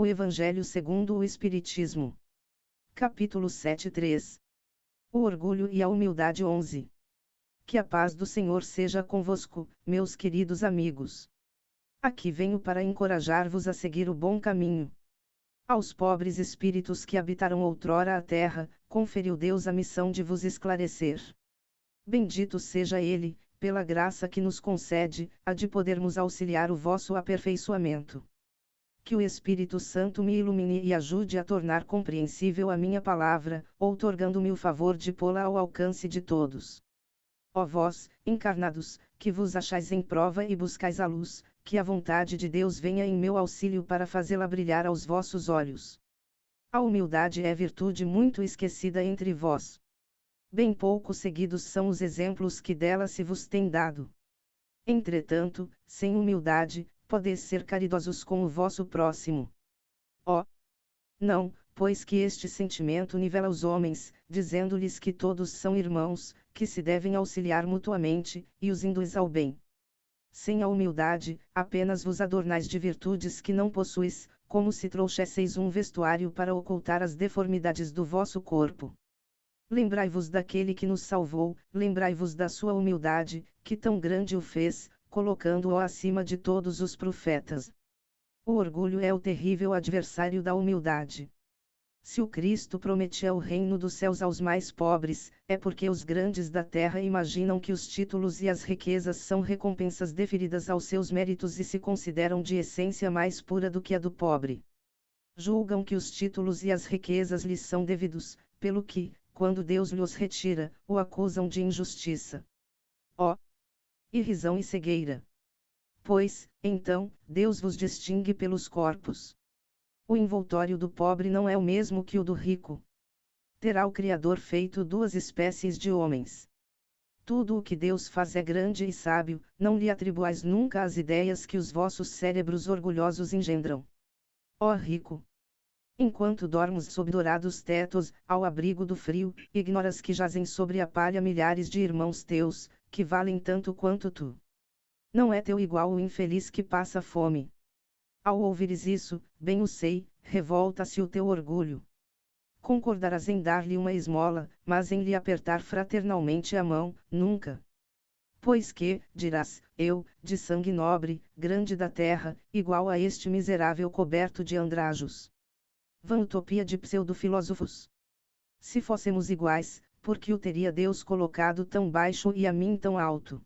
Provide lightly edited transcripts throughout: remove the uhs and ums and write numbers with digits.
O Evangelho segundo o Espiritismo. Capítulo 7:3. O orgulho e a humildade 11. Que a paz do Senhor seja convosco, meus queridos amigos. Aqui venho para encorajar-vos a seguir o bom caminho. Aos pobres espíritos que habitaram outrora a terra, conferiu Deus a missão de vos esclarecer. Bendito seja Ele, pela graça que nos concede, a de podermos auxiliar o vosso aperfeiçoamento. Que o Espírito Santo me ilumine e ajude a tornar compreensível a minha palavra, outorgando-me o favor de pô-la ao alcance de todos. Ó vós, encarnados, que vos achais em prova e buscais a luz, que a vontade de Deus venha em meu auxílio para fazê-la brilhar aos vossos olhos. A humildade é virtude muito esquecida entre vós. Bem pouco seguidos são os exemplos que dela se vos tem dado. Entretanto, sem humildade, podeis ser caridosos com o vosso próximo. Ó! Não, pois que este sentimento nivela os homens, dizendo-lhes que todos são irmãos, que se devem auxiliar mutuamente, e os induz ao bem. Sem a humildade, apenas vos adornais de virtudes que não possuis, como se trouxesseis um vestuário para ocultar as deformidades do vosso corpo. Lembrai-vos daquele que nos salvou, lembrai-vos da sua humildade, que tão grande o fez, colocando-o acima de todos os profetas. O orgulho é o terrível adversário da humildade. Se o Cristo prometia o reino dos céus aos mais pobres, é porque os grandes da terra imaginam que os títulos e as riquezas são recompensas deferidas aos seus méritos e se consideram de essência mais pura do que a do pobre. Julgam que os títulos e as riquezas lhes são devidos, pelo que, quando Deus lhes retira, o acusam de injustiça. Ó! Irrisão e cegueira! Pois, então, Deus vos distingue pelos corpos. O envoltório do pobre não é o mesmo que o do rico. Terá o Criador feito duas espécies de homens. Tudo o que Deus faz é grande e sábio, não lhe atribuais nunca as ideias que os vossos cérebros orgulhosos engendram. Ó rico! Enquanto dormes sob dourados tetos, ao abrigo do frio, ignoras que jazem sobre a palha milhares de irmãos teus, que valem tanto quanto tu. Não é teu igual o infeliz que passa fome. Ao ouvires isso, bem o sei, revolta-se o teu orgulho. Concordarás em dar-lhe uma esmola, mas em lhe apertar fraternalmente a mão, nunca. Pois que, dirás, eu, de sangue nobre, grande da terra, igual a este miserável coberto de andrajos. Vã utopia de pseudo-filósofos. Se fôssemos iguais, por que o teria Deus colocado tão baixo e a mim tão alto?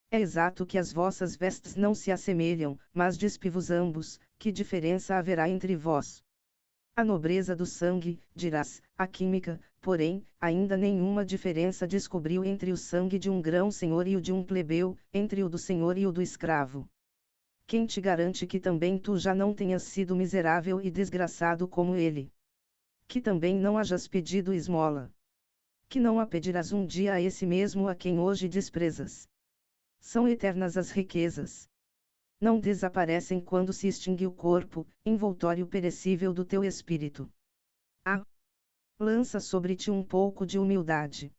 É exato que as vossas vestes não se assemelham, mas despi-vos ambos, que diferença haverá entre vós? A nobreza do sangue, dirás, a química, porém, ainda nenhuma diferença descobriu entre o sangue de um grão-senhor e o de um plebeu, entre o do senhor e o do escravo. Quem te garante que também tu já não tenhas sido miserável e desgraçado como ele? Que também não hajas pedido esmola? Que não a pedirás um dia a esse mesmo a quem hoje desprezas? São eternas as riquezas. Não desaparecem quando se extingue o corpo, envoltório perecível do teu espírito. Lança sobre ti um pouco de humildade.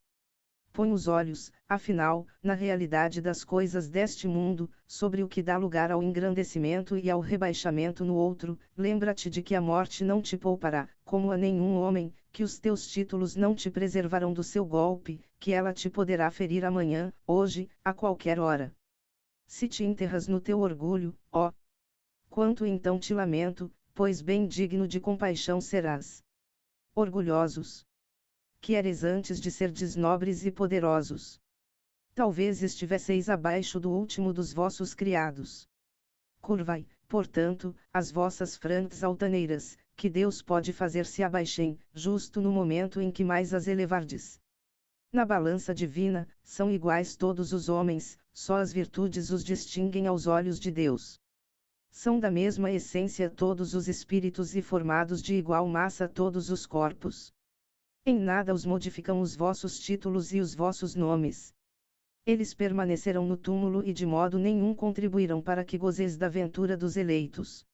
Põe os olhos, afinal, na realidade das coisas deste mundo, sobre o que dá lugar ao engrandecimento e ao rebaixamento no outro, lembra-te de que a morte não te poupará, como a nenhum homem, que os teus títulos não te preservarão do seu golpe, que ela te poderá ferir amanhã, hoje, a qualquer hora. Se te enterras no teu orgulho, ó! Quanto então te lamento, pois bem digno de compaixão serás. Orgulhosos! Que eres antes de serdes nobres e poderosos. Talvez estivesseis abaixo do último dos vossos criados. Curvai, portanto, as vossas frontes altaneiras, que Deus pode fazer se abaixem, justo no momento em que mais as elevardes. Na balança divina, são iguais todos os homens, só as virtudes os distinguem aos olhos de Deus. São da mesma essência todos os espíritos e formados de igual massa todos os corpos. Em nada os modificam os vossos títulos e os vossos nomes. Eles permanecerão no túmulo e de modo nenhum contribuirão para que gozeis da ventura dos eleitos.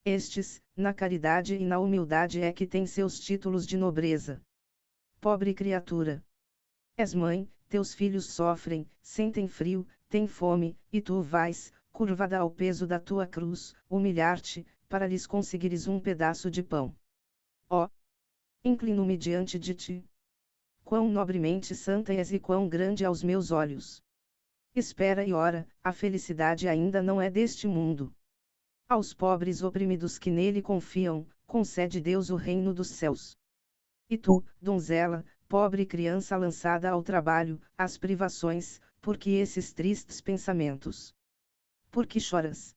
Estes, na caridade e na humildade é que têm seus títulos de nobreza. Pobre criatura! És mãe, teus filhos sofrem, sentem frio, têm fome, e tu vais, curvada ao peso da tua cruz, humilhar-te, para lhes conseguires um pedaço de pão. Ó! Inclino-me diante de ti. Quão nobremente santa és e quão grande aos meus olhos. Espera e ora, a felicidade ainda não é deste mundo. Aos pobres oprimidos que nele confiam, concede Deus o reino dos céus. E tu, donzela, pobre criança lançada ao trabalho, às privações, por que esses tristes pensamentos? Por que choras?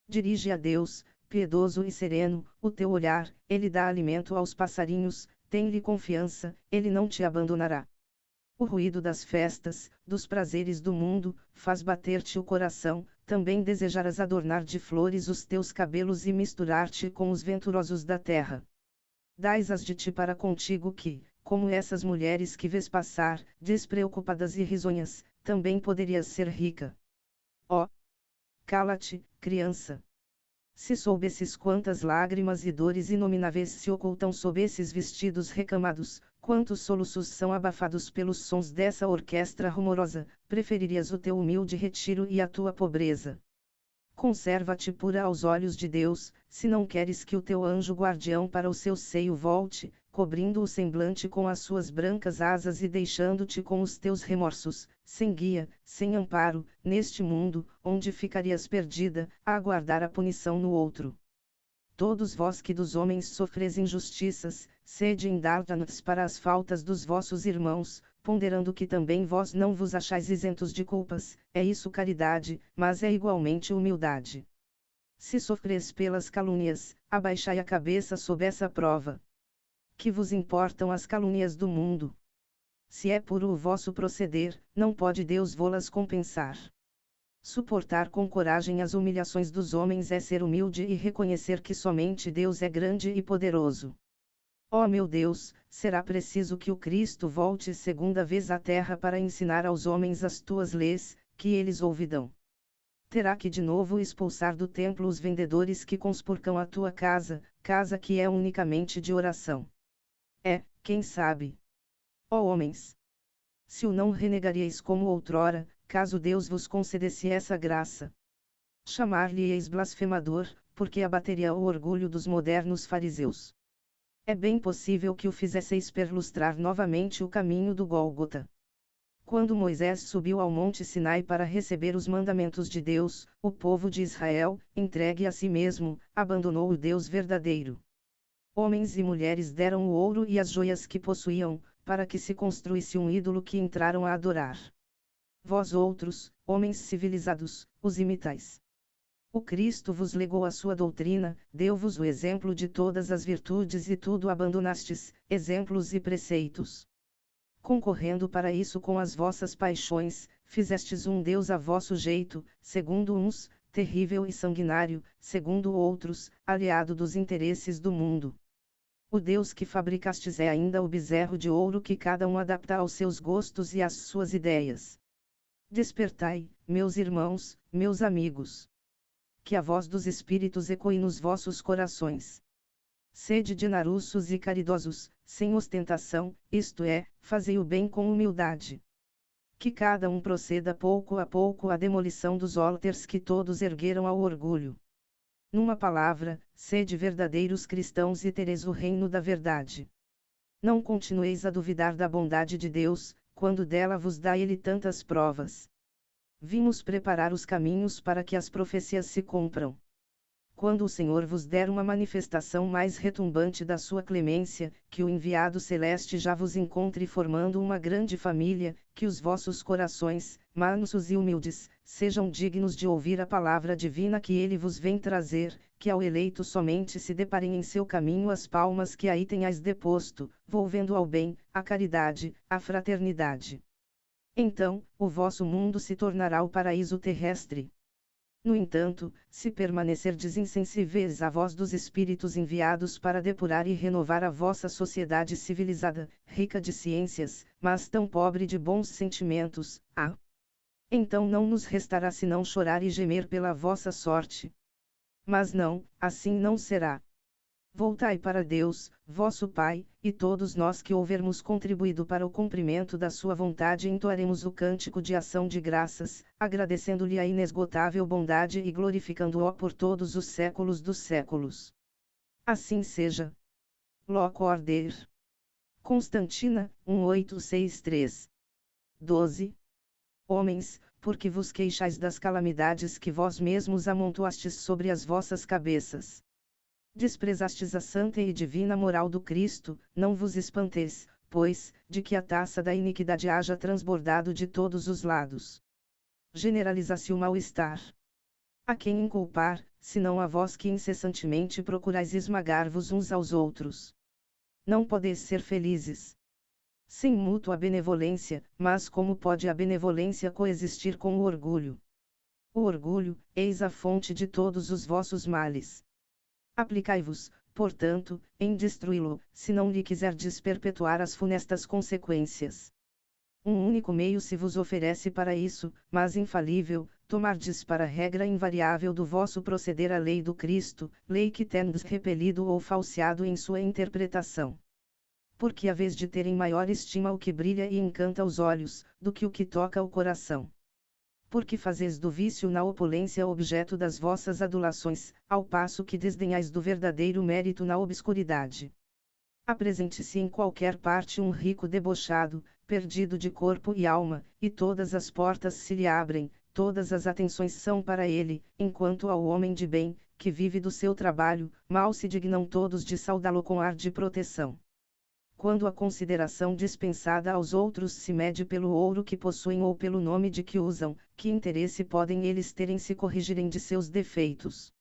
Dirige a Deus, piedoso e sereno, o teu olhar, ele dá alimento aos passarinhos, tem-lhe confiança, ele não te abandonará. O ruído das festas, dos prazeres do mundo, faz bater-te o coração, também desejarás adornar de flores os teus cabelos e misturar-te com os venturosos da terra. Dás-as de ti para contigo que, como essas mulheres que vês passar, despreocupadas e risonhas, também poderias ser rica. Ó! Cala-te, criança! Se soubesses quantas lágrimas e dores inomináveis se ocultam sob esses vestidos recamados, quantos soluços são abafados pelos sons dessa orquestra rumorosa, preferirias o teu humilde retiro e a tua pobreza. Conserva-te pura aos olhos de Deus, se não queres que o teu anjo guardião para o seu seio volte, cobrindo o semblante com as suas brancas asas e deixando-te com os teus remorsos, sem guia, sem amparo, neste mundo, onde ficarias perdida, a aguardar a punição no outro. Todos vós que dos homens sofreis injustiças, sede indárdanos para as faltas dos vossos irmãos, ponderando que também vós não vos achais isentos de culpas, é isso caridade, mas é igualmente humildade. Se sofreis pelas calúnias, abaixai a cabeça sob essa prova. Que vos importam as calúnias do mundo? Se é puro o vosso proceder, não pode Deus vô-las compensar. Suportar com coragem as humilhações dos homens é ser humilde e reconhecer que somente Deus é grande e poderoso. Ó meu Deus, será preciso que o Cristo volte segunda vez à terra para ensinar aos homens as tuas leis, que eles ouvidam. Terá que de novo expulsar do templo os vendedores que conspurcam a tua casa, casa que é unicamente de oração. Quem sabe? Ó homens! Se o não renegaríeis como outrora, caso Deus vos concedesse essa graça. Chamar-lhe-eis blasfemador, porque abateria o orgulho dos modernos fariseus. É bem possível que o fizesseis perlustrar novamente o caminho do Gólgota. Quando Moisés subiu ao monte Sinai para receber os mandamentos de Deus, o povo de Israel, entregue a si mesmo, abandonou o Deus verdadeiro. Homens e mulheres deram o ouro e as joias que possuíam, para que se construísse um ídolo que entraram a adorar. Vós outros, homens civilizados, os imitais. O Cristo vos legou a sua doutrina, deu-vos o exemplo de todas as virtudes e tudo abandonastes, exemplos e preceitos. Concorrendo para isso com as vossas paixões, fizestes um Deus a vosso jeito, segundo uns, terrível e sanguinário, segundo outros, aliado dos interesses do mundo. O Deus que fabricastes é ainda o bezerro de ouro que cada um adapta aos seus gostos e às suas ideias. Despertai, meus irmãos, meus amigos. Que a voz dos Espíritos ecoe nos vossos corações. Sede generosos e caridosos, sem ostentação, isto é, fazei o bem com humildade. Que cada um proceda pouco a pouco à demolição dos altars que todos ergueram ao orgulho. Numa palavra, sede verdadeiros cristãos e tereis o reino da verdade. Não continueis a duvidar da bondade de Deus, quando dela vos dá Ele tantas provas. Vimos preparar os caminhos para que as profecias se cumpram. Quando o Senhor vos der uma manifestação mais retumbante da sua clemência, que o enviado celeste já vos encontre formando uma grande família, que os vossos corações, mansos e humildes, sejam dignos de ouvir a palavra divina que ele vos vem trazer, que ao eleito somente se deparem em seu caminho as palmas que aí tenhais deposto, volvendo ao bem, à caridade, à fraternidade. Então, o vosso mundo se tornará o paraíso terrestre. No entanto, se permanecerdes insensíveis à voz dos espíritos enviados para depurar e renovar a vossa sociedade civilizada, rica de ciências, mas tão pobre de bons sentimentos, então não nos restará senão chorar e gemer pela vossa sorte. Mas não, assim não será. Voltai para Deus, vosso Pai, e todos nós que houvermos contribuído para o cumprimento da sua vontade entoaremos o cântico de ação de graças, agradecendo-lhe a inesgotável bondade e glorificando-o por todos os séculos dos séculos. Assim seja. Loc order. Constantina, 1863. 12. Homens, porque vos queixais das calamidades que vós mesmos amontoastes sobre as vossas cabeças. Desprezastes a santa e divina moral do Cristo, não vos espanteis, pois, de que a taça da iniquidade haja transbordado de todos os lados. Generaliza-se o mal-estar. A quem inculpar, senão a vós que incessantemente procurais esmagar-vos uns aos outros? Não podeis ser felizes sem mútua benevolência, mas como pode a benevolência coexistir com o orgulho? O orgulho, eis a fonte de todos os vossos males. Aplicai-vos, portanto, em destruí-lo, se não lhe quiserdes perpetuar as funestas consequências. Um único meio se vos oferece para isso, mas infalível, tomardes para regra invariável do vosso proceder a lei do Cristo, lei que tendes repelido ou falseado em sua interpretação. Porque a vez de terem maior estima o que brilha e encanta os olhos, do que o que toca o coração. Porque fazeis do vício na opulência objeto das vossas adulações, ao passo que desdenhais do verdadeiro mérito na obscuridade. Apresente-se em qualquer parte um rico debochado, perdido de corpo e alma, e todas as portas se lhe abrem, todas as atenções são para ele, enquanto ao homem de bem, que vive do seu trabalho, mal se dignam todos de saudá-lo com ar de proteção. Quando a consideração dispensada aos outros se mede pelo ouro que possuem ou pelo nome de que usam, que interesse podem eles ter em se corrigirem de seus defeitos?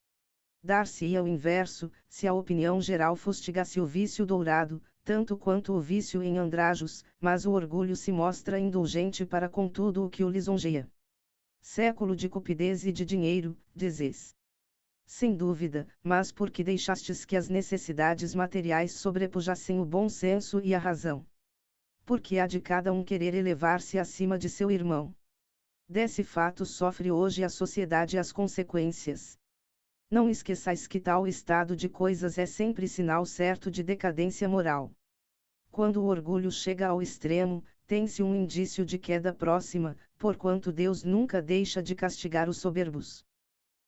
Dar-se-ia o inverso, se a opinião geral fustigasse o vício dourado, tanto quanto o vício em andrajos, mas o orgulho se mostra indulgente para com tudo o que o lisonjeia. Século de cupidez e de dinheiro, dizes. Sem dúvida, mas porque deixastes que as necessidades materiais sobrepujassem o bom senso e a razão? Porque há de cada um querer elevar-se acima de seu irmão. Desse fato sofre hoje a sociedade as consequências. Não esqueçais que tal estado de coisas é sempre sinal certo de decadência moral. Quando o orgulho chega ao extremo, tem-se um indício de queda próxima, porquanto Deus nunca deixa de castigar os soberbos.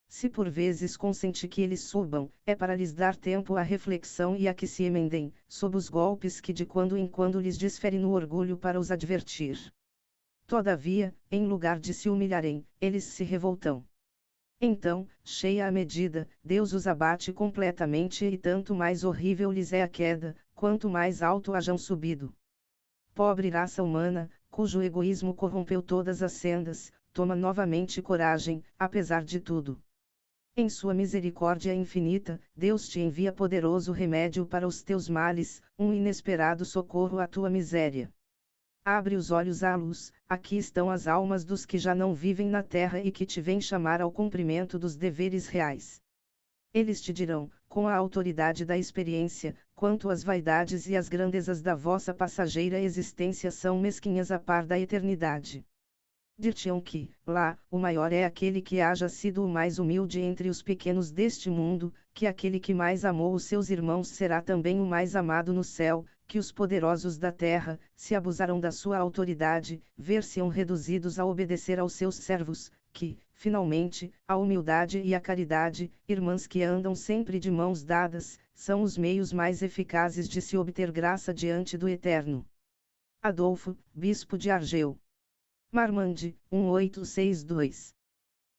Se por vezes consente que eles subam, é para lhes dar tempo à reflexão e a que se emendem, sob os golpes que de quando em quando lhes desfere no orgulho para os advertir. Todavia, em lugar de se humilharem, eles se revoltam. Então, cheia a medida, Deus os abate completamente e tanto mais horrível lhes é a queda, quanto mais alto hajam subido. Pobre raça humana, cujo egoísmo corrompeu todas as sendas, toma novamente coragem, apesar de tudo. Em sua misericórdia infinita, Deus te envia poderoso remédio para os teus males, um inesperado socorro à tua miséria. Abre os olhos à luz, aqui estão as almas dos que já não vivem na terra e que te vêm chamar ao cumprimento dos deveres reais. Eles te dirão, com a autoridade da experiência, quanto as vaidades e as grandezas da vossa passageira existência são mesquinhas a par da eternidade. Dir-te-ão que, lá, o maior é aquele que haja sido o mais humilde entre os pequenos deste mundo, que aquele que mais amou os seus irmãos será também o mais amado no céu, que os poderosos da terra, se abusaram da sua autoridade, ver-se-ão reduzidos a obedecer aos seus servos, que, finalmente, a humildade e a caridade, irmãs que andam sempre de mãos dadas, são os meios mais eficazes de se obter graça diante do Eterno. Adolfo, Bispo de Argel. Marmande, 1862